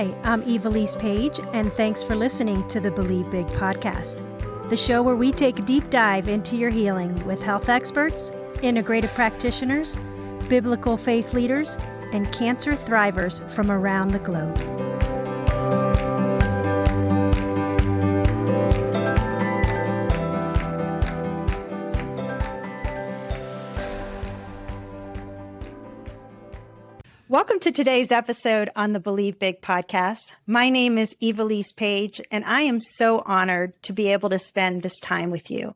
Hi, I'm Evilise Page, and thanks for listening to the Believe Big podcast, the show where we take a deep dive into your healing with health experts, integrative practitioners, biblical faith leaders, and cancer thrivers from around the globe. Welcome to today's episode on the Believe Big podcast. My name is Evilise Page, and I am so honored to be able to spend this time with you.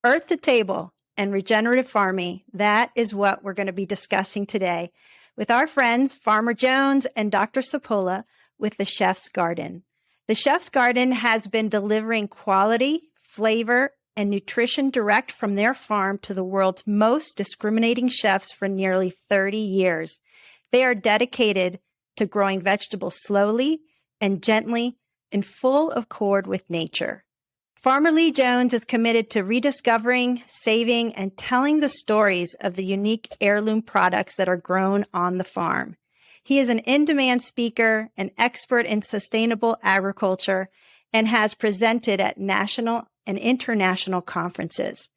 Earth to table and regenerative farming, that is what we're going to be discussing today with our friends, Farmer Jones and Dr. Sapola with the Chef's Garden. The Chef's Garden has been delivering quality, flavor, and nutrition direct from their farm to the world's most discriminating chefs for nearly 30 years. They are dedicated to growing vegetables slowly and gently in full accord with nature. Farmer Lee Jones is committed to rediscovering, saving, and telling the stories of the unique heirloom products that are grown on the farm. He is an in-demand speaker, an expert in sustainable agriculture, and has presented at national and international conferences.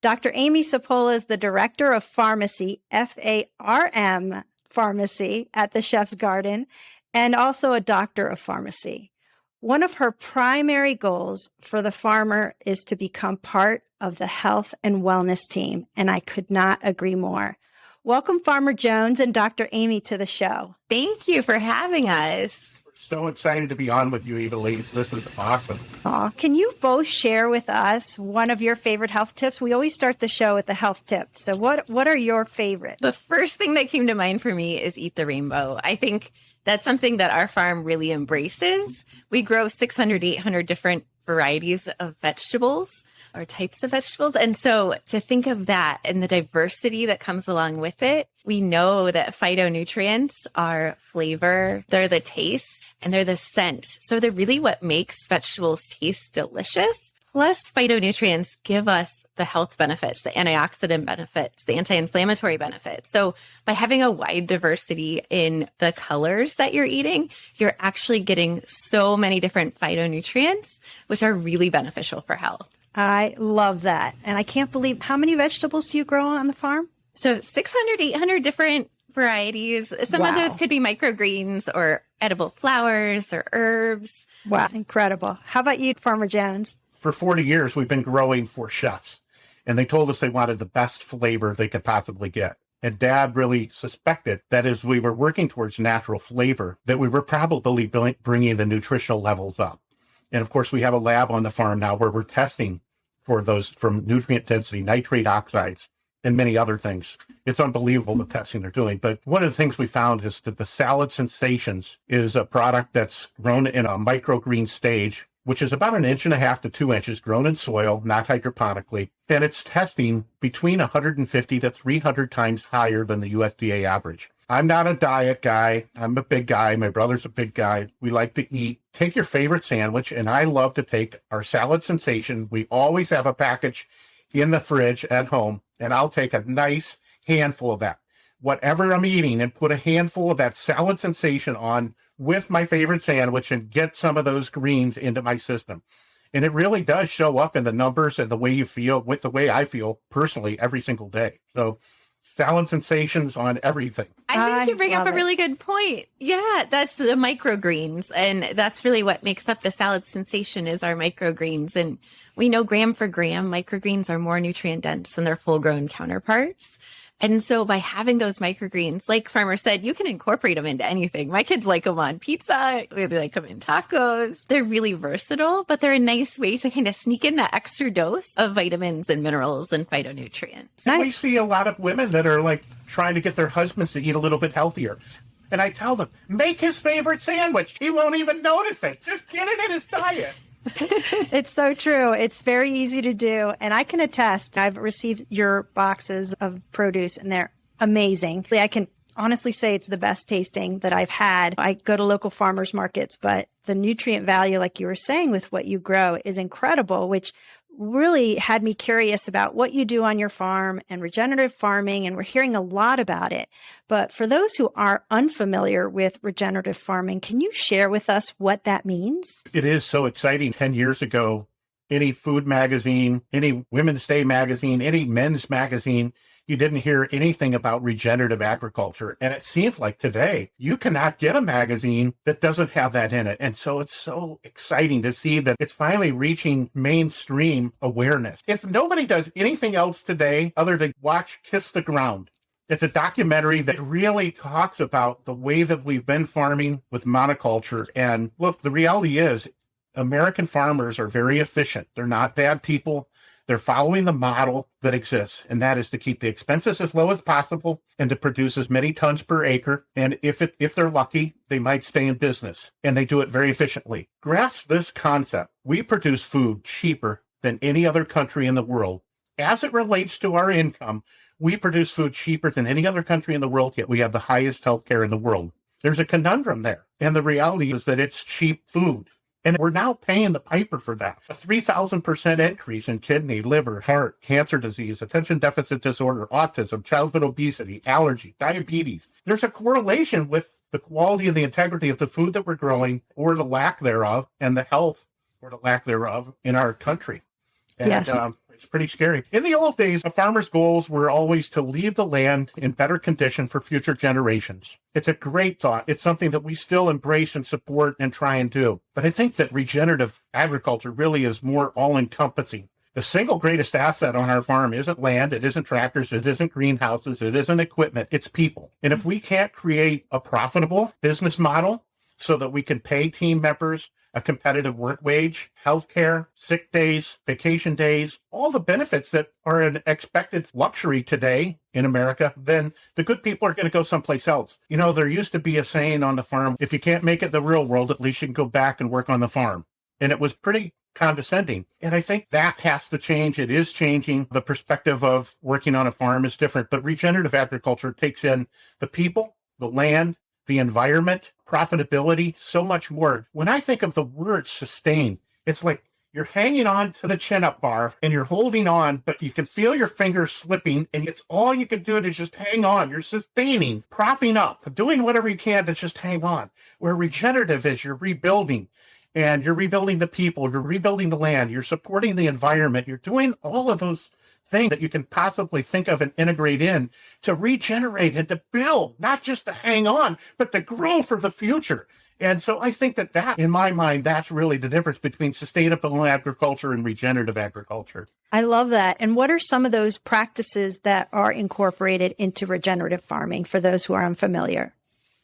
Dr. Amy Sapola is the Director of Pharmacy, FARM, Pharmacy at the Chef's Garden, and also a Doctor of Pharmacy. One of her primary goals for the farmer is to become part of the health and wellness team, and I could not agree more. Welcome, Farmer Jones and Dr. Amy, to the show. Thank you for having us. So excited to be on with you, Evilise. This is awesome. Aw, can you both share with us one of your favorite health tips? We always start the show with a health tip. So what are your favorites? The first thing that came to mind for me is eat the rainbow. I think that's something that our farm really embraces. We grow 600, 800 different varieties of vegetables or types of vegetables. And so to think of that and the diversity that comes along with it, we know that phytonutrients are flavor, they're the taste, and they're the scent. So they're really what makes vegetables taste delicious. Plus, phytonutrients give us the health benefits, the antioxidant benefits, the anti-inflammatory benefits. So by having a wide diversity in the colors that you're eating, you're actually getting so many different phytonutrients, which are really beneficial for health. I love that. And I can't believe, how many vegetables do you grow on the farm? So 600, 800 different varieties. Some of those could be microgreens or edible flowers or herbs. Wow, incredible. How about you, Farmer Jones? For 40 years, we've been growing for chefs, and they told us they wanted the best flavor they could possibly get. And Dad really suspected that as we were working towards natural flavor, that we were probably bringing the nutritional levels up. And of course, we have a lab on the farm now where we're testing for those from nutrient density, nitrate oxides, and many other things. It's unbelievable the testing they're doing. But one of the things we found is that the Salad Sensations is a product that's grown in a microgreen stage, which is about 1.5 to 2 inches, grown in soil, not hydroponically. And it's testing between 150 to 300 times higher than the USDA average. I'm not a diet guy. I'm a big guy. My brother's a big guy. We like to eat. Take your favorite sandwich, and I love to take our Salad Sensation. We always have a package in the fridge at home, and I'll take a nice handful of that. Whatever I'm eating, and put a handful of that Salad Sensation on with my favorite sandwich and get some of those greens into my system. And it really does show up in the numbers and the way you feel, with the way I feel personally every single day. So Salad Sensations on everything. I think you bring up a really good point. Yeah, that's the microgreens. And that's really what makes up the Salad Sensation is our microgreens. And we know gram for gram, microgreens are more nutrient dense than their full-grown counterparts. And so by having those microgreens, like Farmer said, you can incorporate them into anything. My kids like them on pizza. They like them in tacos. They're really versatile, but they're a nice way to kind of sneak in that extra dose of vitamins and minerals and phytonutrients. And we see a lot of women that are like trying to get their husbands to eat a little bit healthier. And I tell them, make his favorite sandwich. He won't even notice it. Just get it in his diet. It's so true. It's very easy to do. And I can attest, I've received your boxes of produce and they're amazing. I can honestly say it's the best tasting that I've had. I go to local farmers markets, but the nutrient value, like you were saying, with what you grow is incredible, which really had me curious about what you do on your farm and regenerative farming, and we're hearing a lot about it. But for those who are unfamiliar with regenerative farming, can you share with us what that means? It is so exciting. 10 years ago, any food magazine, any Women's Day magazine, any men's magazine, you didn't hear anything about regenerative agriculture. And it seems like today you cannot get a magazine that doesn't have that in it. And so it's so exciting to see that it's finally reaching mainstream awareness. If nobody does anything else today other than watch Kiss the Ground, it's a documentary that really talks about the way that we've been farming with monoculture. And look, the reality is American farmers are very efficient. They're not bad people. They're following the model that exists, and that is to keep the expenses as low as possible and to produce as many tons per acre. And if they're lucky, they might stay in business, and they do it very efficiently. Grasp this concept. We produce food cheaper than any other country in the world. As it relates to our income, we produce food cheaper than any other country in the world, yet we have the highest healthcare in the world. There's a conundrum there, and the reality is that it's cheap food. And we're now paying the piper for that. A 3,000% increase in kidney, liver, heart, cancer disease, attention deficit disorder, autism, childhood obesity, allergy, diabetes. There's a correlation with the quality and the integrity of the food that we're growing, or the lack thereof, and the health or the lack thereof in our country. And Yes. It's pretty scary. In the old days, a farmer's goals were always to leave the land in better condition for future generations. It's a great thought. It's something that we still embrace and support and try and do. But I think that regenerative agriculture really is more all-encompassing. The single greatest asset on our farm isn't land, it isn't tractors, it isn't greenhouses, it isn't equipment, it's people. And if we can't create a profitable business model so that we can pay team members a competitive work wage, healthcare, sick days, vacation days, all the benefits that are an expected luxury today in America, then the good people are going to go someplace else. You know, there used to be a saying on the farm, if you can't make it in the real world, at least you can go back and work on the farm. And it was pretty condescending. And I think that has to change. It is changing. The perspective of working on a farm is different, but regenerative agriculture takes in the people, the land, the environment, profitability, so much more. When I think of the word sustain, it's like you're hanging on to the chin-up bar and you're holding on, but you can feel your fingers slipping, and it's all you can do is just hang on. You're sustaining, propping up, doing whatever you can to just hang on. Where regenerative is you're rebuilding, and you're rebuilding the people, you're rebuilding the land, you're supporting the environment, you're doing all of those thing that you can possibly think of and integrate in to regenerate and to build, not just to hang on, but to grow for the future. And so I think that, in my mind, that's really the difference between sustainable agriculture and regenerative agriculture. I love that. And what are some of those practices that are incorporated into regenerative farming for those who are unfamiliar?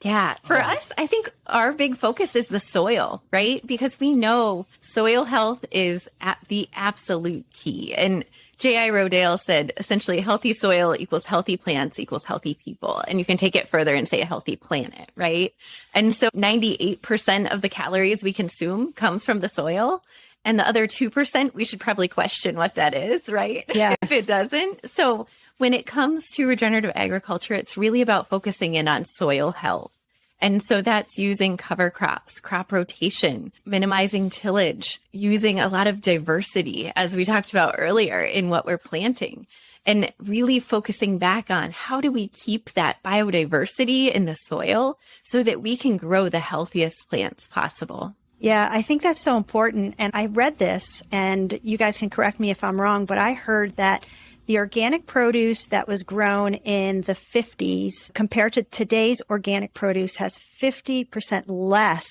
Yeah. For us, I think our big focus is the soil, right? Because we know soil health is at the absolute key. And J.I. Rodale said, essentially, healthy soil equals healthy plants equals healthy people. And you can take it further and say a healthy planet, right? And so 98% of the calories we consume comes from the soil. And the other 2%, we should probably question what that is, right? Yes. If it doesn't. So when it comes to regenerative agriculture, it's really about focusing in on soil health. And so that's using cover crops, crop rotation, minimizing tillage, using a lot of diversity, as we talked about earlier, in what we're planting, and really focusing back on how do we keep that biodiversity in the soil so that we can grow the healthiest plants possible. Yeah, I think that's so important. And I read this, and you guys can correct me if I'm wrong, but I heard that the organic produce that was grown in the 50s compared to today's organic produce has 50% less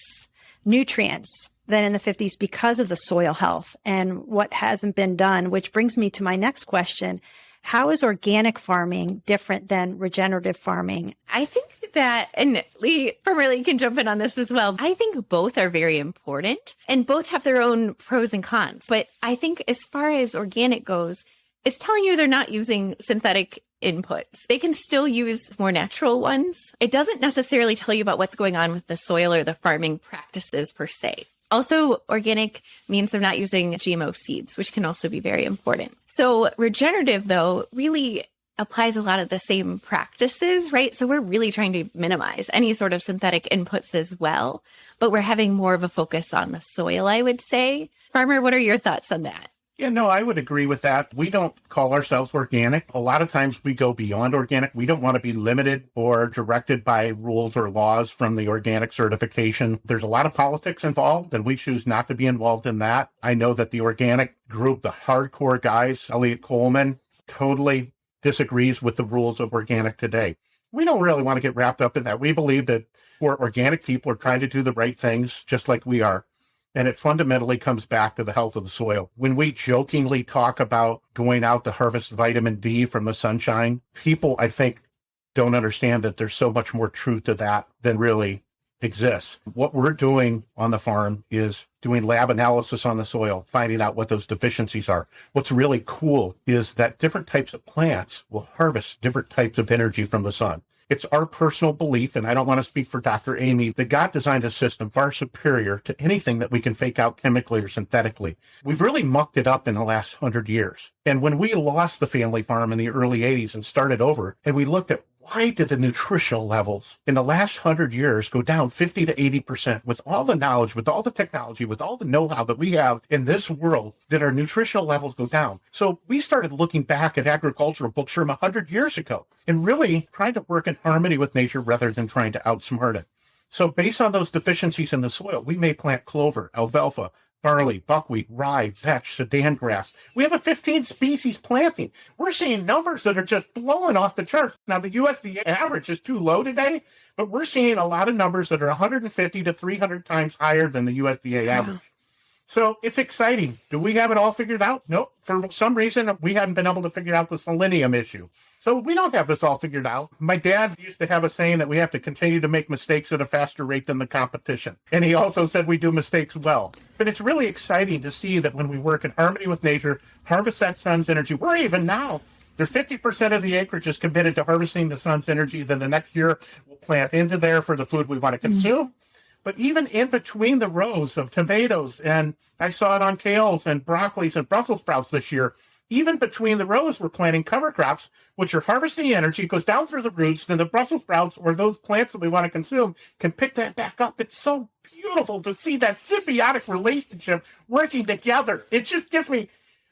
nutrients than in the 50s because of the soil health and what hasn't been done, which brings me to my next question. How is organic farming different than regenerative farming? I think that, and Lee formerly can jump in on this as well. I think both are very important and both have their own pros and cons. But I think as far as organic goes, it's telling you they're not using synthetic inputs. They can still use more natural ones. It doesn't necessarily tell you about what's going on with the soil or the farming practices per se. Also, organic means they're not using GMO seeds, which can also be very important. So regenerative, though, really applies a lot of the same practices, right? So we're really trying to minimize any sort of synthetic inputs as well, but we're having more of a focus on the soil, I would say. Farmer, what are your thoughts on that? Yeah, no, I would agree with that. We don't call ourselves organic. A lot of times we go beyond organic. We don't want to be limited or directed by rules or laws from the organic certification. There's a lot of politics involved, and we choose not to be involved in that. I know that the organic group, the hardcore guys, Elliot Coleman, totally disagrees with the rules of organic today. We don't really want to get wrapped up in that. We believe that we're organic people are trying to do the right things just like we are. And it fundamentally comes back to the health of the soil. When we jokingly talk about going out to harvest vitamin D from the sunshine, people, I think, don't understand that there's so much more truth to that than really exists. What we're doing on the farm is doing lab analysis on the soil, finding out what those deficiencies are. What's really cool is that different types of plants will harvest different types of energy from the sun. It's our personal belief, and I don't want to speak for Dr. Amy, that God designed a system far superior to anything that we can fake out chemically or synthetically. We've really mucked it up in the last 100 years. And when we lost the family farm in the early 80s and started over, and we looked at why did the nutritional levels in the last 100 years go down 50 to 80% with all the knowledge, with all the technology, with all the know-how that we have in this world, did our nutritional levels go down? So we started looking back at agricultural books from 100 years ago and really trying to work in harmony with nature rather than trying to outsmart it. So based on those deficiencies in the soil, we may plant clover, alfalfa, barley, buckwheat, rye, vetch, Sudan grass. We have a 15 species planting. We're seeing numbers that are just blowing off the charts. Now, the USDA average is too low today, but we're seeing a lot of numbers that are 150 to 300 times higher than the USDA average. So it's exciting. Do we have it all figured out? Nope. For some reason, we haven't been able to figure out the selenium issue. So we don't have this all figured out. My dad used to have a saying that we have to continue to make mistakes at a faster rate than the competition. And he also said we do mistakes well. But it's really exciting to see that when we work in harmony with nature, harvest that sun's energy, we're even now, there's 50% of the acreage is committed to harvesting the sun's energy. Then the next year, we'll plant into there for the food we want to consume. But even in between the rows of tomatoes, and I saw it on kales and broccolis and Brussels sprouts this year, even between the rows, we're planting cover crops, which are harvesting energy, it goes down through the roots, then the Brussels sprouts or those plants that we want to consume can pick that back up. It's so beautiful to see that symbiotic relationship working together. It just gives me,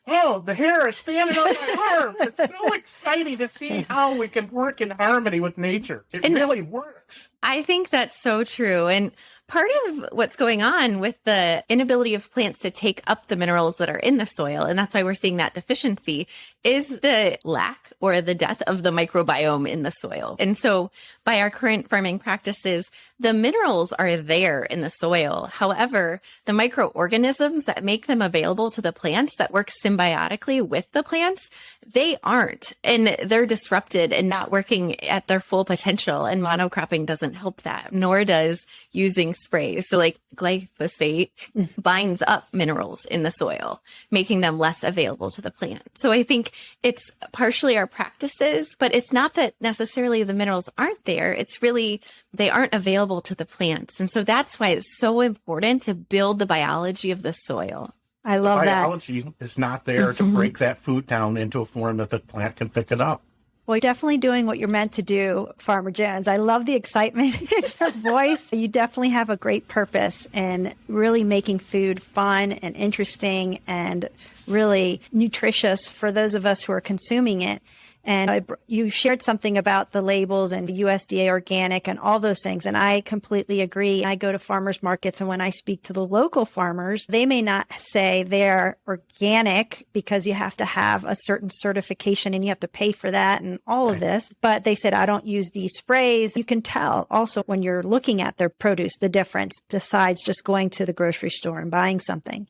the hair is standing on my arm. It's so exciting to see how we can work in harmony with nature. It really works. I think that's so true. And part of what's going on with the inability of plants to take up the minerals that are in the soil, and that's why we're seeing that deficiency, is the lack or the death of the microbiome in the soil. And so by our current farming practices, the minerals are there in the soil. However, the microorganisms that make them available to the plants that work symbiotically with the plants, they aren't. And they're disrupted and not working at their full potential. And monocropping doesn't help that, nor does using sprays. So like glyphosate binds up minerals in the soil, making them less available to the plant. So I think it's partially our practices, but it's not that necessarily the minerals aren't there. It's really they aren't available to the plants. And so that's why it's so important to build the biology of the soil. I love that. Biology is not there to break that food down into a form that the plant can pick it up. Well, you're definitely doing what you're meant to do, Farmer Jones. I love the excitement in your voice. You definitely have a great purpose in really making food fun and interesting and really nutritious for those of us who are consuming it. And you shared something about the labels and USDA organic and all those things. And I completely agree. I go to farmers markets, and when I speak to the local farmers, they may not say they're organic because you have to have a certain certification and you have to pay for that and all of this. But they said, I don't use these sprays. You can tell also when you're looking at their produce, the difference besides just going to the grocery store and buying something.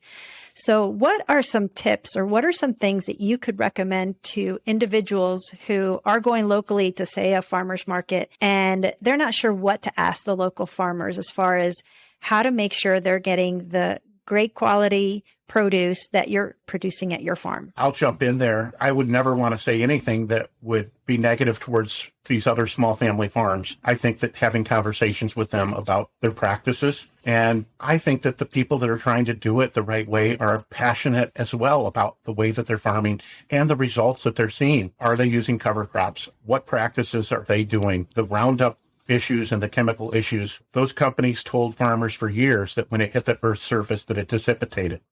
So what are some tips or what are some things that you could recommend to individuals who are going locally to, say, a farmer's market and they're not sure what to ask the local farmers as far as how to make sure they're getting the great quality produce that you're producing at your farm? I'll jump in there. I would never want to say anything that would be negative towards these other small family farms. I think that having conversations with them about their practices, and I think that the people that are trying to do it the right way are passionate as well about the way that they're farming and the results that they're seeing. Are they using cover crops? What practices are they doing? The Roundup issues and the chemical issues, those companies told farmers for years that when it hit the earth's surface that it dissipated.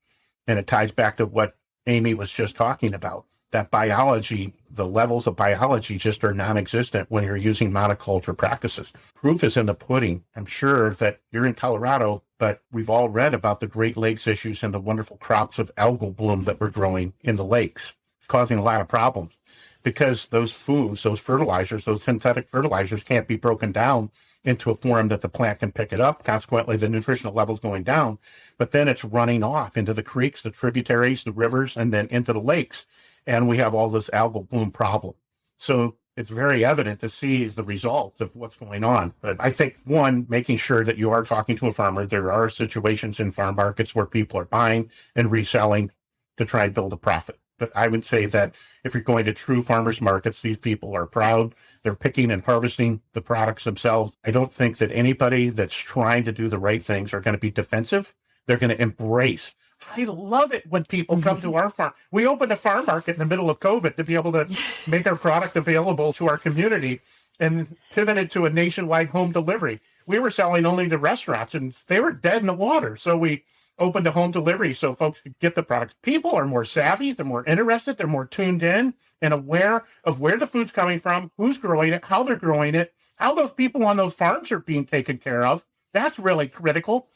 And it ties back to what Amy was just talking about. That biology, the levels of biology just are non-existent when you're using monoculture practices. Proof is in the pudding. I'm sure that you're in Colorado, but we've all read about the Great Lakes issues and the wonderful crops of algal bloom that we're growing in the lakes, causing a lot of problems because those foods, those fertilizers, those synthetic fertilizers can't be broken down into a form that the plant can pick it up. Consequently, the nutritional levels going down, but then it's running off into the creeks, the tributaries, the rivers, and then into the lakes. And we have all this algal bloom problem. So it's very evident to see the result of what's going on. But I think, one, making sure that you are talking to a farmer. There are situations in farm markets where people are buying and reselling to try and build a profit. But I would say that if you're going to true farmers markets, these people are proud. They're picking and harvesting the products themselves. I don't think that anybody that's trying to do the right things are going to be defensive. They're going to embrace. I love it when people come to our farm. We opened a farm market in the middle of COVID to be able to make our product available to our community and pivoted to a nationwide home delivery. We were selling only to restaurants and they were dead in the water. So we opened a home delivery so folks could get the products. People are more savvy. They're more interested. They're more tuned in and aware of where the food's coming from, who's growing it, how they're growing it, how those people on those farms are being taken care of. That's really critical.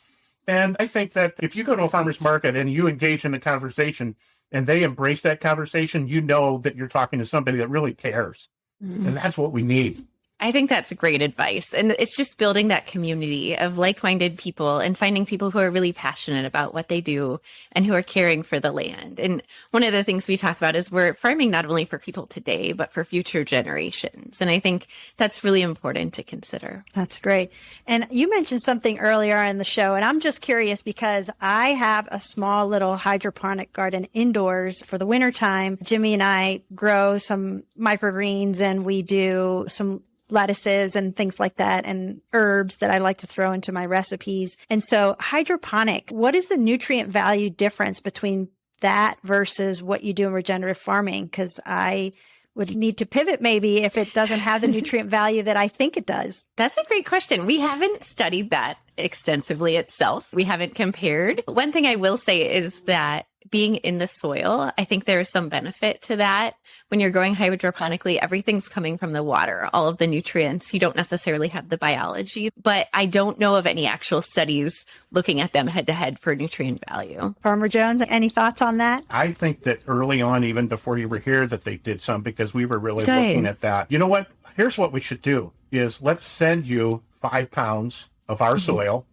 And I think that if you go to a farmer's market and you engage in a conversation and they embrace that conversation, you know that you're talking to somebody that really cares. Mm-hmm. And that's what we need. I think that's great advice. And it's just building that community of like-minded people and finding people who are really passionate about what they do and who are caring for the land. And one of the things we talk about is we're farming not only for people today, but for future generations. And I think that's really important to consider. That's great. And you mentioned something earlier in the show, and I'm just curious because I have a small little hydroponic garden indoors for the wintertime. Jimmy and I grow some microgreens and we do some lettuces and things like that and herbs that I like to throw into my recipes. And so hydroponic, what is the nutrient value difference between that versus what you do in regenerative farming? Because I would need to pivot maybe if it doesn't have the nutrient value that I think it does. That's a great question. We haven't studied that extensively itself. We haven't compared. One thing I will say is that being in the soil, I think there is some benefit to that. When you're growing hydroponically, everything's coming from the water, all of the nutrients. You don't necessarily have the biology, but I don't know of any actual studies looking at them head to head for nutrient value. Farmer Jones, any thoughts on that? I think that early on, even before you were here, that they did some because we were really looking at that. You know what? Here's what we should do is let's send you 5 pounds of our soil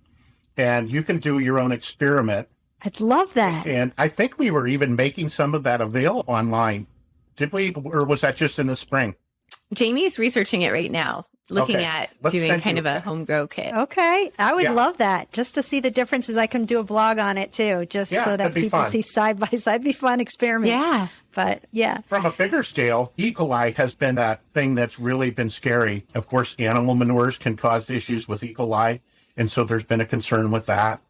and you can do your own experiment. I'd love that. And I think we were even making some of that available online. Did we? Or was that just in the spring? Jamie's researching it right now, looking at doing kind of a home grow kit. Okay. I would love that just to see the differences. I can do a blog on it too, just so that people see side by side. It'd be fun experiment. Yeah. But yeah. From a bigger scale, E. coli has been that thing that's really been scary. Of course, animal manures can cause issues with E. coli. And so there's been a concern with that.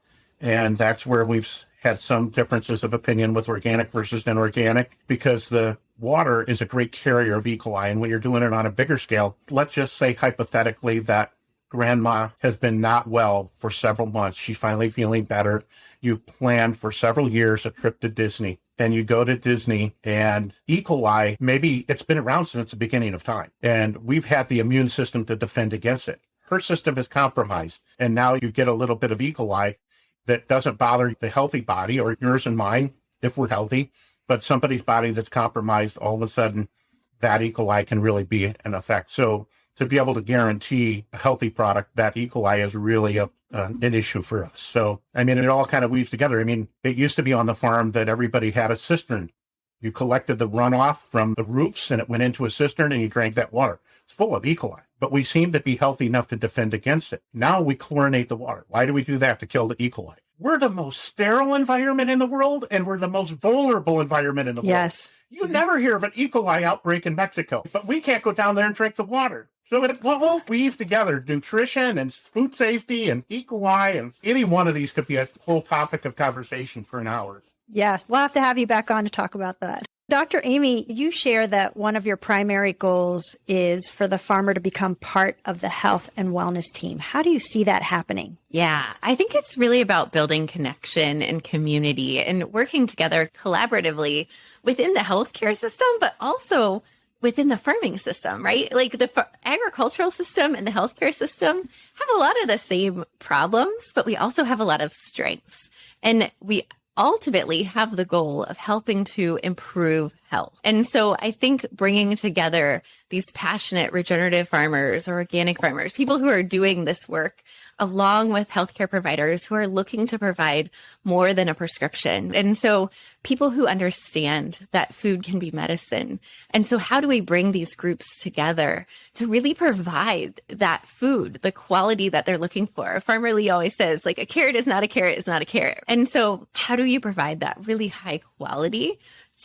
And that's where we've had some differences of opinion with organic versus inorganic, because the water is a great carrier of E. coli. And when you're doing it on a bigger scale, let's just say hypothetically that grandma has been not well for several months. She's finally feeling better. You planned for several years a trip to Disney. And you go to Disney and E. coli, maybe it's been around since the beginning of time. And we've had the immune system to defend against it. Her system is compromised. And now you get a little bit of E. coli that doesn't bother the healthy body, or yours and mine if we're healthy, but somebody's body that's compromised, all of a sudden that E. coli can really be an effect. So to be able to guarantee a healthy product, that E. coli is really an issue for us. So, I mean, it all kind of weaves together. I mean, it used to be on the farm that everybody had a cistern. You collected the runoff from the roofs and it went into a cistern and you drank that water. It's full of E. coli, but we seem to be healthy enough to defend against it. Now we chlorinate the water. Why do we do that? To kill the E. coli. We're the most sterile environment in the world, and we're the most vulnerable environment in the world. Yes. You never hear of an E. coli outbreak in Mexico, but we can't go down there and drink the water. So it all weaves together, nutrition and food safety and E. coli, and any one of these could be a whole topic of conversation for an hour. Yeah, we'll have to have you back on to talk about that. Dr. Amy, you share that one of your primary goals is for the farmer to become part of the health and wellness team. How do you see that happening? Yeah, I think it's really about building connection and community and working together collaboratively within the healthcare system, but also within the farming system, right? Like the agricultural system and the healthcare system have a lot of the same problems, but we also have a lot of strengths. And we ultimately have the goal of helping to improve health. And so I think bringing together these passionate regenerative farmers or organic farmers, people who are doing this work, along with healthcare providers who are looking to provide more than a prescription. And so people who understand that food can be medicine. And so how do we bring these groups together to really provide that food, the quality that they're looking for? Farmer Lee always says, like, a carrot is not a carrot is not a carrot. And so how do you provide that really high quality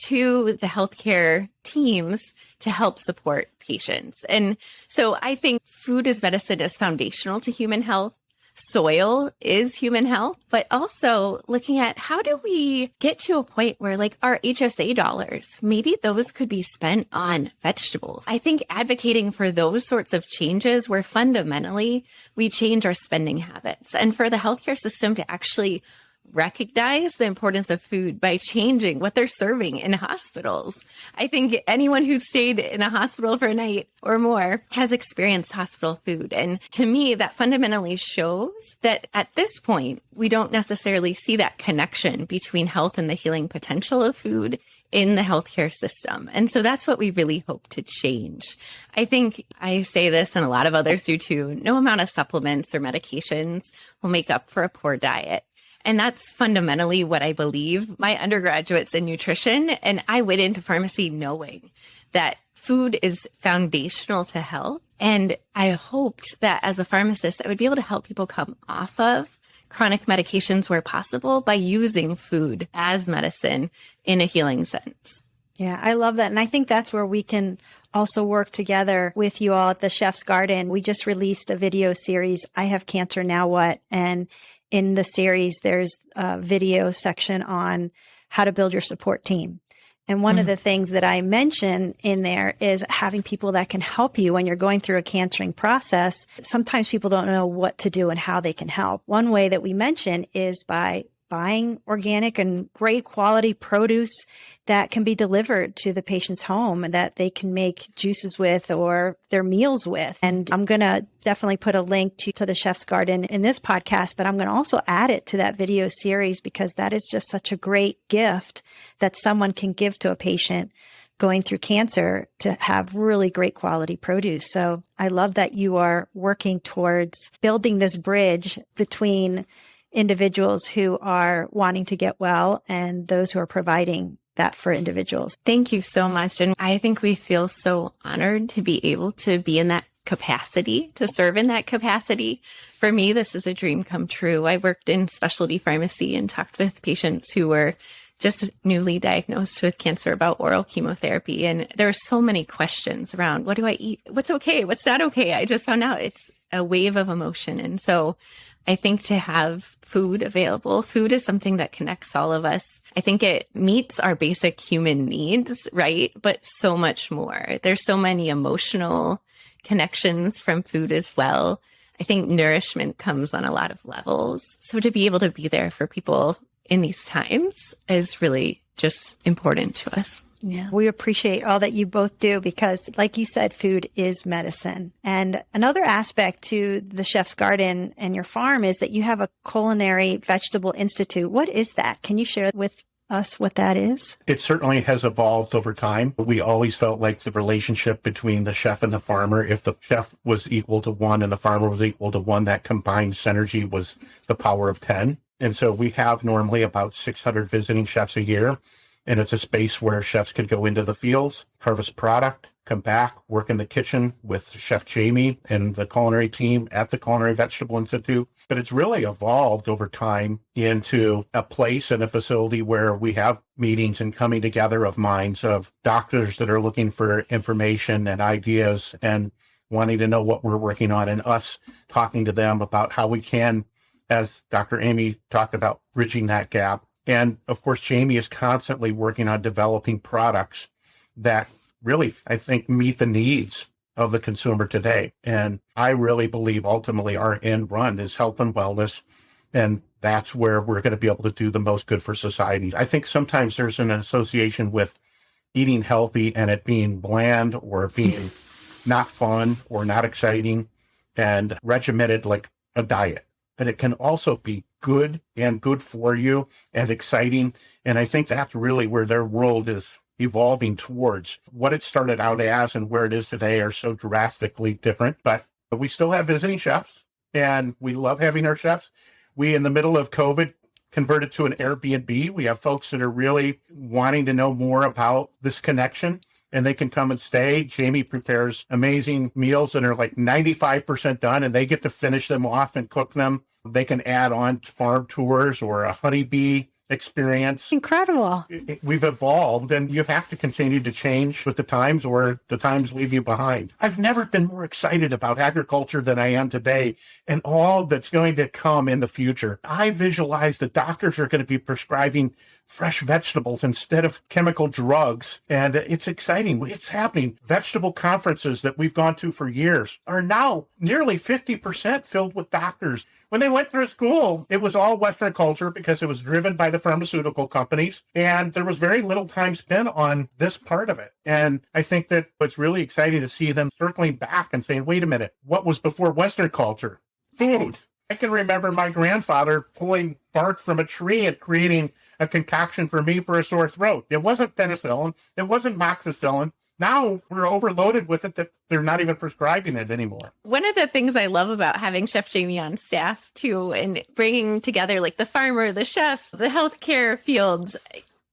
to the healthcare teams to help support patients? And so I think food as medicine is foundational to human health. Soil is human health, but also looking at how do we get to a point where, like, our HSA dollars, maybe those could be spent on vegetables. I think advocating for those sorts of changes where fundamentally we change our spending habits, and for the healthcare system to actually recognize the importance of food by changing what they're serving in hospitals. I think anyone who's stayed in a hospital for a night or more has experienced hospital food. And to me, that fundamentally shows that at this point, we don't necessarily see that connection between health and the healing potential of food in the healthcare system. And so that's what we really hope to change. I think I say this and a lot of others do too. No amount of supplements or medications will make up for a poor diet. And that's fundamentally what I believe. My undergraduate's in nutrition, and I went into pharmacy knowing that food is foundational to health. And I hoped that as a pharmacist, I would be able to help people come off of chronic medications where possible by using food as medicine in a healing sense. Yeah, I love that. And I think that's where we can also work together with you all at the Chef's Garden. We just released a video series, I Have Cancer, Now What? And in the series, there's a video section on how to build your support team. And one of the things that I mention in there is having people that can help you when you're going through a cancering process. Sometimes people don't know what to do and how they can help. One way that we mention is by buying organic and great quality produce that can be delivered to the patient's home and that they can make juices with or their meals with. And I'm going to definitely put a link to the Chef's Garden in this podcast, but I'm going to also add it to that video series because that is just such a great gift that someone can give to a patient going through cancer to have really great quality produce. So I love that you are working towards building this bridge between individuals who are wanting to get well and those who are providing that for individuals. Thank you so much. And I think we feel so honored to be able to be in that capacity, to serve in that capacity. For me, this is a dream come true. I worked in specialty pharmacy and talked with patients who were just newly diagnosed with cancer about oral chemotherapy. And there are so many questions around, what do I eat? What's okay? What's not okay? I just found out it's a wave of emotion. And so I think to have food available, food is something that connects all of us. I think it meets our basic human needs, right? But so much more. There's so many emotional connections from food as well. I think nourishment comes on a lot of levels. So to be able to be there for people in these times is really just important to us. Yeah, we appreciate all that you both do because, like you said, food is medicine. And another aspect to the Chef's Garden and your farm is that you have a culinary vegetable institute. What is that? Can you share with us what that is? It certainly has evolved over time. We always felt like the relationship between the chef and the farmer, if the chef was equal to one and the farmer was equal to one, that combined synergy was the power of 10. And so we have normally about 600 visiting chefs a year. And it's a space where chefs could go into the fields, harvest product, come back, work in the kitchen with Chef Jamie and the culinary team at the Culinary Vegetable Institute. But it's really evolved over time into a place and a facility where we have meetings and coming together of minds of doctors that are looking for information and ideas and wanting to know what we're working on, and us talking to them about how we can, as Dr. Amy talked about, bridging that gap, And of course, Jamie is constantly working on developing products that really, I think, meet the needs of the consumer today. And I really believe ultimately our end run is health and wellness. And that's where we're going to be able to do the most good for society. I think sometimes there's an association with eating healthy and it being bland or being not fun or not exciting and regimented like a diet. But it can also be good and good for you and exciting. And I think that's really where their world is evolving towards. What it started out as and where it is today are so drastically different. But we still have visiting chefs and we love having our chefs. We, in the middle of COVID, converted to an Airbnb. We have folks that are really wanting to know more about this connection, and they can come and stay. Jamie prepares amazing meals that are like 95% done, and they get to finish them off and cook them. They can add on farm tours or a honeybee experience. Incredible. We've evolved, and you have to continue to change with the times or the times leave you behind. I've never been more excited about agriculture than I am today and all that's going to come in the future. I visualize that doctors are going to be prescribing fresh vegetables instead of chemical drugs. And it's exciting. It's happening. Vegetable conferences that we've gone to for years are now nearly 50% filled with doctors. When they went through school, it was all Western culture because it was driven by the pharmaceutical companies. And there was very little time spent on this part of it. And I think that it's really exciting to see them circling back and saying, wait a minute, what was before Western culture? Food. I can remember my grandfather pulling bark from a tree and creating a concoction for me for a sore throat. It wasn't penicillin. It wasn't moxicillin. Now we're overloaded with it that they're not even prescribing it anymore. One of the things I love about having Chef Jamie on staff too, and bringing together like the farmer, the chef, the healthcare fields,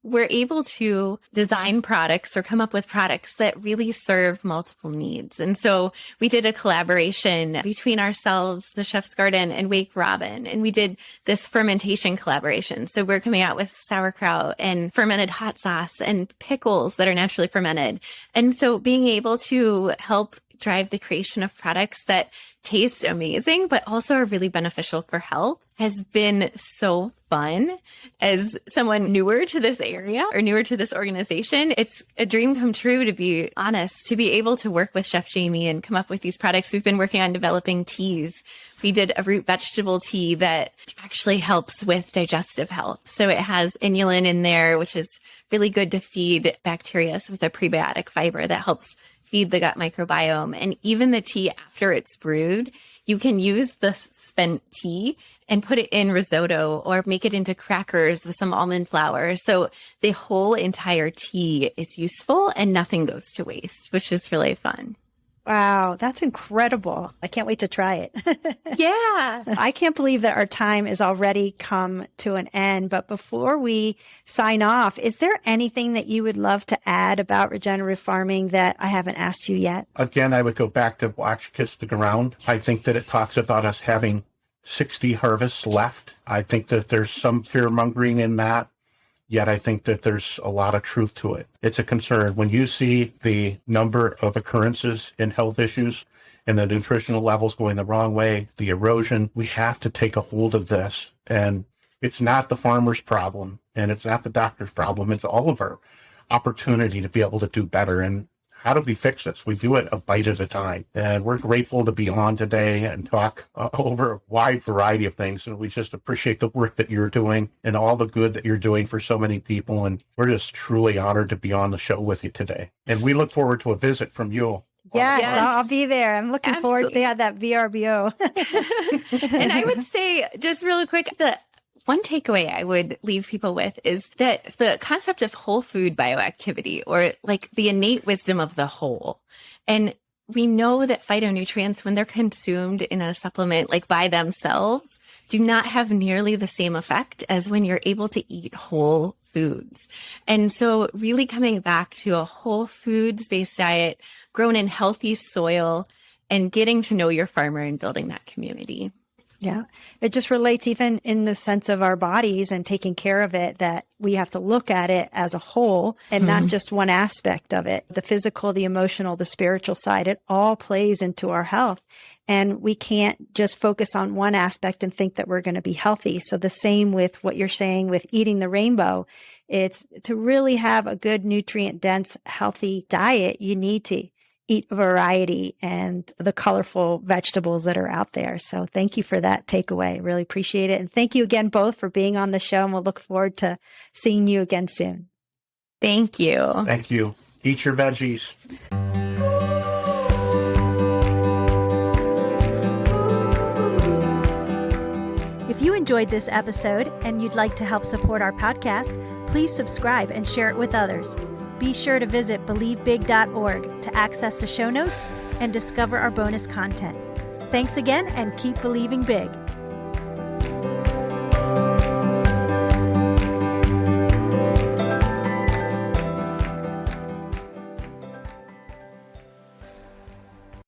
we're able to design products or come up with products that really serve multiple needs. And so we did a collaboration between ourselves, the Chef's Garden, and Wake Robin. And we did this fermentation collaboration. So we're coming out with sauerkraut and fermented hot sauce and pickles that are naturally fermented. And so being able to help drive the creation of products that taste amazing, but also are really beneficial for health has been so fun. As someone newer to this area or newer to this organization, it's a dream come true, to be honest, to be able to work with Chef Jamie and come up with these products. We've been working on developing teas. We did a root vegetable tea that actually helps with digestive health. So it has inulin in there, which is really good to feed bacteria. So it's a prebiotic fiber that helps feed the gut microbiome. And even the tea after it's brewed, you can use the spent tea and put it in risotto or make it into crackers with some almond flour. So the whole entire tea is useful and nothing goes to waste, which is really fun. Wow, that's incredible. I can't wait to try it. Yeah. I can't believe that our time is already come to an end. But before we sign off, is there anything that you would love to add about regenerative farming that I haven't asked you yet? Again, I would go back to Watch Kiss the Ground. I think that it talks about us having 60 harvests left. I think that there's some fear mongering in that. Yet I think that there's a lot of truth to it. It's a concern. When you see the number of occurrences in health issues and the nutritional levels going the wrong way, the erosion, we have to take a hold of this. And it's not the farmer's problem and it's not the doctor's problem. It's all of our opportunity to be able to do better. And how do we fix this? We do it a bite at a time. And we're grateful to be on today and talk over a wide variety of things. And we just appreciate the work that you're doing and all the good that you're doing for so many people. And we're just truly honored to be on the show with you today. And we look forward to a visit from you. Yes, Yes. I'll be there. I'm looking forward to that VRBO. And I would say, just really quick, the one takeaway I would leave people with is that the concept of whole food bioactivity, or like the innate wisdom of the whole. And we know that phytonutrients, when they're consumed in a supplement, like by themselves, do not have nearly the same effect as when you're able to eat whole foods. And so really coming back to a whole foods-based diet grown in healthy soil and getting to know your farmer and building that community. Yeah. It just relates even in the sense of our bodies and taking care of it, that we have to look at it as a whole and not just one aspect of it. The physical, the emotional, the spiritual side, it all plays into our health. And we can't just focus on one aspect and think that we're going to be healthy. So the same with what you're saying with eating the rainbow. It's to really have a good nutrient dense, healthy diet. You need to eat variety and the colorful vegetables that are out there. So thank you for that takeaway. Really appreciate it. And thank you again both for being on the show. And we'll look forward to seeing you again soon. Thank you. Thank you. Eat your veggies. If you enjoyed this episode and you'd like to help support our podcast, please subscribe and share it with others. Be sure to visit believebig.org to access the show notes and discover our bonus content. Thanks again, and keep believing big.